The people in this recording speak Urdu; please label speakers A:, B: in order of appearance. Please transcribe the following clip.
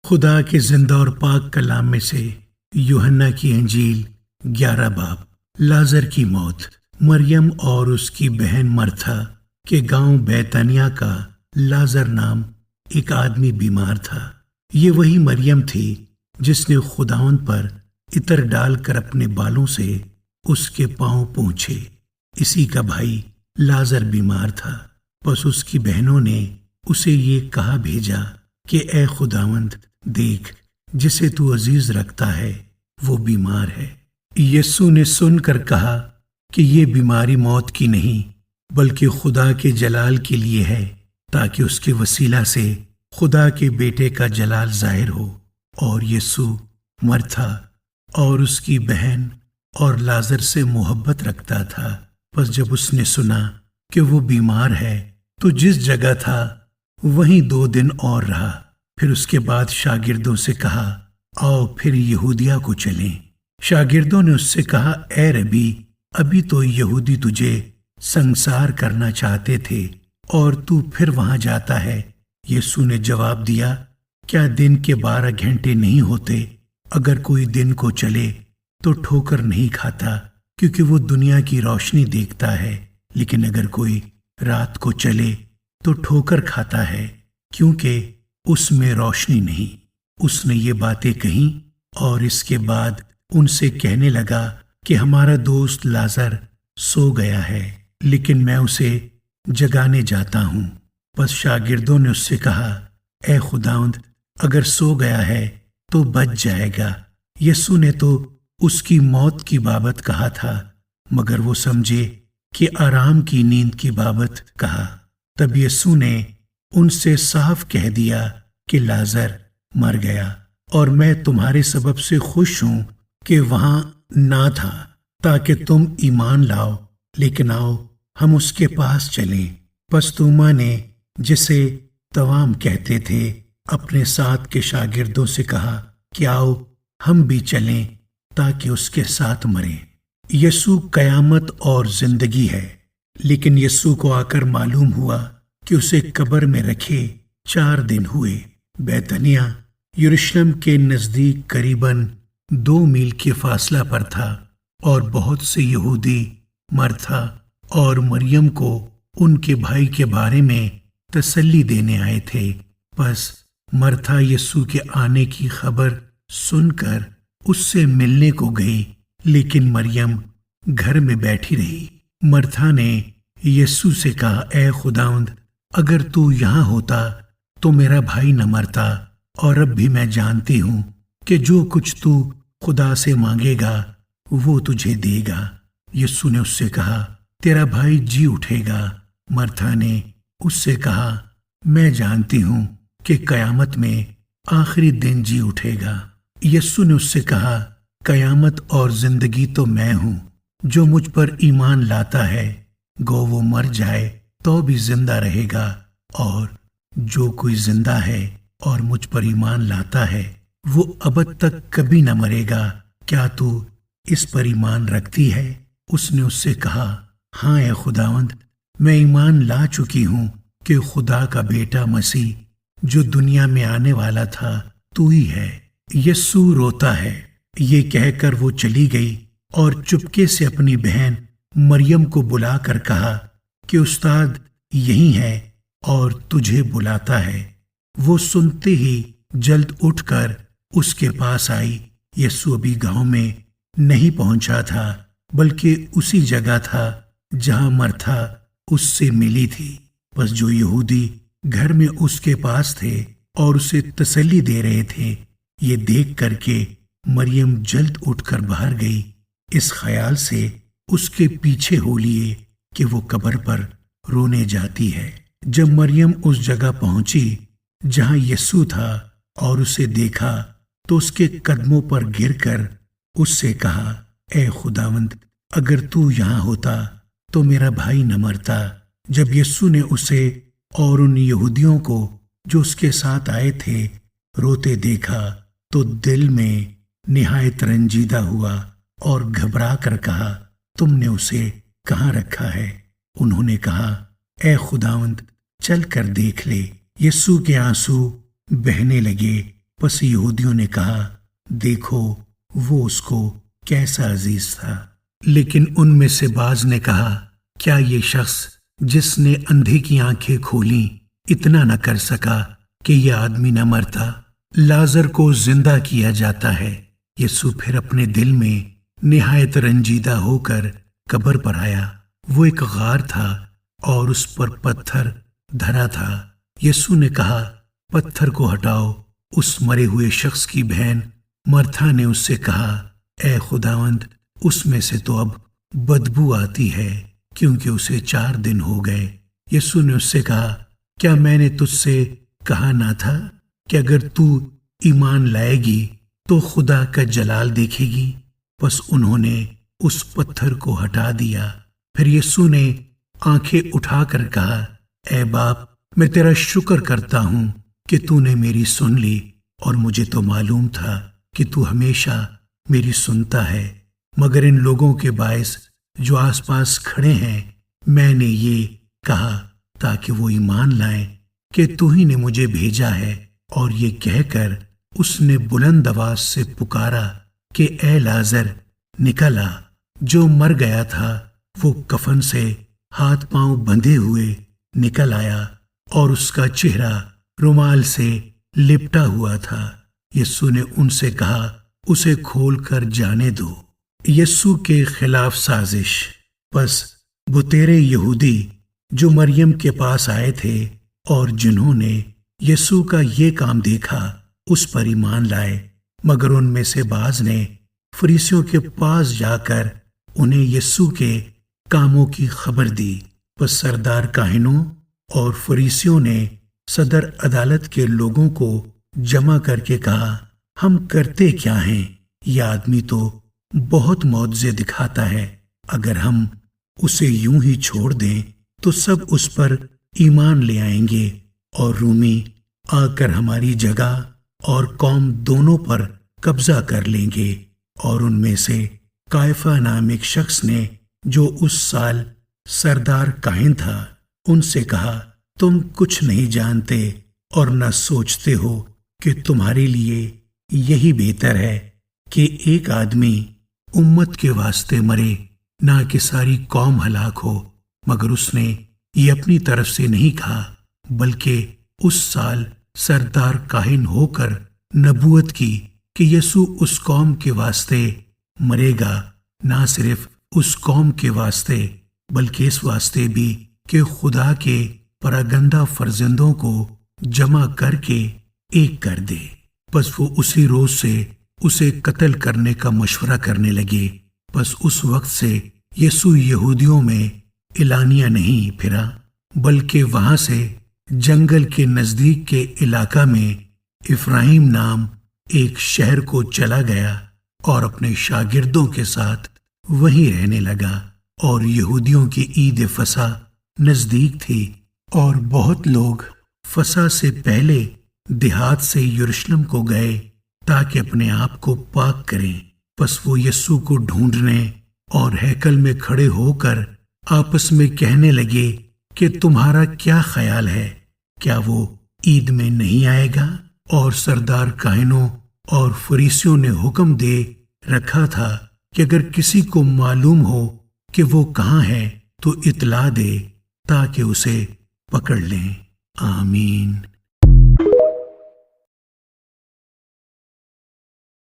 A: خدا کے زندہ اور پاک کلام میں سے یوحنا کی انجیل 11 باب۔ لازر کی موت۔ مریم اور اس کی بہن مرتھا کے گاؤں بیتانیہ کا لازر نام ایک آدمی بیمار تھا۔ یہ وہی مریم تھی جس نے خداوند پر عطر ڈال کر اپنے بالوں سے اس کے پاؤں پونچھے۔ اسی کا بھائی لازر بیمار تھا۔ بس اس کی بہنوں نے اسے یہ کہا بھیجا کہ اے خداوند، دیکھ، جسے تو عزیز رکھتا ہے وہ بیمار ہے۔ یسوع نے سن کر کہا کہ یہ بیماری موت کی نہیں بلکہ خدا کے جلال کے لیے ہے، تاکہ اس کے وسیلہ سے خدا کے بیٹے کا جلال ظاہر ہو۔ اور یسوع مرتھا اور اس کی بہن اور لازر سے محبت رکھتا تھا۔ پس جب اس نے سنا کہ وہ بیمار ہے تو جس جگہ تھا وہیں 2 دن اور رہا۔ پھر اس کے بعد شاگردوں سے کہا، آؤ پھر یہودیہ کو چلیں۔ شاگردوں نے اس سے کہا، اے ربی، ابھی تو یہودی تجھے سنسار کرنا چاہتے تھے اور تو پھر وہاں جاتا ہے۔ یسوع نے جواب دیا، کیا دن کے 12 گھنٹے نہیں ہوتے؟ اگر کوئی دن کو چلے تو ٹھوکر نہیں کھاتا، کیونکہ وہ دنیا کی روشنی دیکھتا ہے، لیکن اگر کوئی رات کو چلے تو ٹھوکر کھاتا ہے، کیونکہ اس میں روشنی نہیں۔ اس نے یہ باتیں کہیں اور اس کے بعد ان سے کہنے لگا کہ ہمارا دوست لازر سو گیا ہے، لیکن میں اسے جگانے جاتا ہوں۔ پس شاگردوں نے اس سے کہا، اے خداوند، اگر سو گیا ہے تو بچ جائے گا۔ یسوع نے تو اس کی موت کی بابت کہا تھا، مگر وہ سمجھے کہ آرام کی نیند کی بابت کہا۔ تب یسوع نے ان سے صاف کہہ دیا کہ لازر مر گیا، اور میں تمہارے سبب سے خوش ہوں کہ وہاں نہ تھا، تاکہ تم ایمان لاؤ۔ لیکن آؤ ہم اس کے پاس چلیں۔ پس توما نے، جسے توام کہتے تھے، اپنے ساتھ کے شاگردوں سے کہا کہ آؤ ہم بھی چلیں تاکہ اس کے ساتھ مریں۔ یسوع قیامت اور زندگی ہے۔ لیکن یسوع کو آ کر معلوم ہوا کہ اسے قبر میں رکھے 4 دن ہوئے۔ بیتانیہ یروشلم کے نزدیک قریباً 2 میل کے فاصلہ پر تھا، اور بہت سے یہودی مرتھا اور مریم کو ان کے بھائی کے بارے میں تسلی دینے آئے تھے۔ پس مرتھا یسوع کے آنے کی خبر سن کر اس سے ملنے کو گئی، لیکن مریم گھر میں بیٹھی رہی۔ مرتھا نے یسوع سے کہا، اے خداوند، اگر تو یہاں ہوتا تو میرا بھائی نہ مرتا، اور اب بھی میں جانتی ہوں کہ جو کچھ تو خدا سے مانگے گا وہ تجھے دے گا۔ یسوع نے اس سے کہا، تیرا بھائی جی اٹھے گا۔ مرتھا نے اس سے کہا، میں جانتی ہوں کہ قیامت میں آخری دن جی اٹھے گا۔ یسوع نے اس سے کہا، قیامت اور زندگی تو میں ہوں۔ جو مجھ پر ایمان لاتا ہے گو وہ مر جائے تو بھی زندہ رہے گا، اور جو کوئی زندہ ہے اور مجھ پر ایمان لاتا ہے وہ ابد تک کبھی نہ مرے گا۔ کیا تو اس پر ایمان رکھتی ہے؟ اس نے اس سے کہا، ہاں اے خداوند، میں ایمان لا چکی ہوں کہ خدا کا بیٹا مسیح جو دنیا میں آنے والا تھا تو ہی ہے۔ یسوع روتا ہے۔ یہ کہہ کر وہ چلی گئی اور چپکے سے اپنی بہن مریم کو بلا کر کہا کہ استاد یہی ہے اور تجھے بلاتا ہے۔ وہ سنتے ہی جلد اٹھ کر اس کے پاس آئی۔ یسوع ابھی گاؤں میں نہیں پہنچا تھا، بلکہ اسی جگہ تھا جہاں مرتھا اس سے ملی تھی۔ بس جو یہودی گھر میں اس کے پاس تھے اور اسے تسلی دے رہے تھے، یہ دیکھ کر کہ مریم جلد اٹھ کر باہر گئی، اس خیال سے اس کے پیچھے ہو لیے کہ وہ قبر پر رونے جاتی ہے۔ جب مریم اس جگہ پہنچی جہاں یسوع تھا اور اسے دیکھا تو اس کے قدموں پر گر کر اس سے کہا، اے خداوند، اگر تو یہاں ہوتا تو میرا بھائی نہ مرتا۔ جب یسوع نے اسے اور ان یہودیوں کو جو اس کے ساتھ آئے تھے روتے دیکھا تو دل میں نہایت رنجیدہ ہوا اور گھبرا کر کہا، تم نے اسے کہاں رکھا ہے؟ انہوں نے کہا، اے خداوند، چل کر دیکھ لے۔ یسوع کے آنسو بہنے لگے پس یہودیوں نے کہا، دیکھو وہ اس کو کیسا عزیز تھا۔ لیکن ان میں سے بعض نے کہا، کیا یہ شخص جس نے اندھے کی آنکھیں کھولیں اتنا نہ کر سکا کہ یہ آدمی نہ مرتا؟ لازر کو زندہ کیا جاتا ہے۔ یسوع پھر اپنے دل میں نہایت رنجیدہ ہو کر قبر پر آیا۔ وہ ایک غار تھا اور اس پر پتھر دھرا تھا۔ یسوع نے کہا، پتھر کو ہٹاؤ۔ اس مرے ہوئے شخص کی بہن مرتھا نے اس سے کہا، اے خداوند، اس میں سے تو اب بدبو آتی ہے، کیونکہ اسے 4 دن ہو گئے۔ یسوع نے اس سے کہا، کیا میں نے تجھ سے کہا نہ تھا کہ اگر تو ایمان لائے گی تو خدا کا جلال دیکھے گی؟ پس انہوں نے اس پتھر کو ہٹا دیا۔ پھر یسوع نے آنکھیں اٹھا کر کہا، اے باپ، میں تیرا شکر کرتا ہوں کہ تو نے میری سن لی، اور مجھے تو معلوم تھا کہ تو ہمیشہ میری سنتا ہے، مگر ان لوگوں کے باعث جو آس پاس کھڑے ہیں میں نے یہ کہا تاکہ وہ ایمان لائیں کہ تو ہی نے مجھے بھیجا ہے۔ اور یہ کہہ کر اس نے بلند آواز سے پکارا کہ اے لازر، نکل آ۔ جو مر گیا تھا وہ کفن سے ہاتھ پاؤں بندھے ہوئے نکل آیا، اور اس کا چہرہ رومال سے لپٹا ہوا تھا۔ یسوع نے ان سے کہا، اسے کھول کر جانے دو۔ یسوع کے خلاف سازش۔ پس بتیرے یہودی جو مریم کے پاس آئے تھے اور جنہوں نے یسوع کا یہ کام دیکھا اس پر ایمان لائے، مگر ان میں سے بعض نے فریسیوں کے پاس جا کر انہیں یسوع کے کاموں کی خبر دی۔ پس سردار کاہنوں اور فریسیوں نے صدر عدالت کے لوگوں کو جمع کر کے کہا، ہم کرتے کیا ہیں؟ یہ آدمی تو بہت معجزے دکھاتا ہے۔ اگر ہم اسے یوں ہی چھوڑ دیں تو سب اس پر ایمان لے آئیں گے، اور رومی آ کر ہماری جگہ اور قوم دونوں پر قبضہ کر لیں گے۔ اور ان میں سے قیافہ نام ایک شخص نے، جو اس سال سردار کاہن تھا، ان سے کہا، تم کچھ نہیں جانتے اور نہ سوچتے ہو کہ تمہارے لیے یہی بہتر ہے کہ ایک آدمی امت کے واسطے مرے، نہ کہ ساری قوم ہلاک ہو۔ مگر اس نے یہ اپنی طرف سے نہیں کہا، بلکہ اس سال سردار کاہن ہو کر نبوت کی کہ یسوع اس قوم کے واسطے مرے گا، نہ صرف اس قوم کے واسطے بلکہ اس واسطے بھی کہ خدا کے پراگندہ فرزندوں کو جمع کر کے ایک کر دے۔ پس وہ اسی روز سے اسے قتل کرنے کا مشورہ کرنے لگے۔ پس اس وقت سے یسوع یہودیوں میں اعلانیہ نہیں پھرا، بلکہ وہاں سے جنگل کے نزدیک کے علاقہ میں افراہیم نام ایک شہر کو چلا گیا، اور اپنے شاگردوں کے ساتھ وہیں رہنے لگا۔ اور یہودیوں کی عید فصح نزدیک تھی، اور بہت لوگ فصح سے پہلے دیہات سے یروشلم کو گئے تاکہ اپنے آپ کو پاک کریں۔ پس وہ یسوع کو ڈھونڈنے اور ہیکل میں کھڑے ہو کر آپس میں کہنے لگے کہ تمہارا کیا خیال ہے؟ کیا وہ عید میں نہیں آئے گا؟ اور سردار کاہنوں اور فریسیوں نے حکم دے رکھا تھا کہ اگر کسی کو معلوم ہو کہ وہ کہاں ہے تو اطلاع دے تاکہ اسے پکڑ لیں۔ آمین۔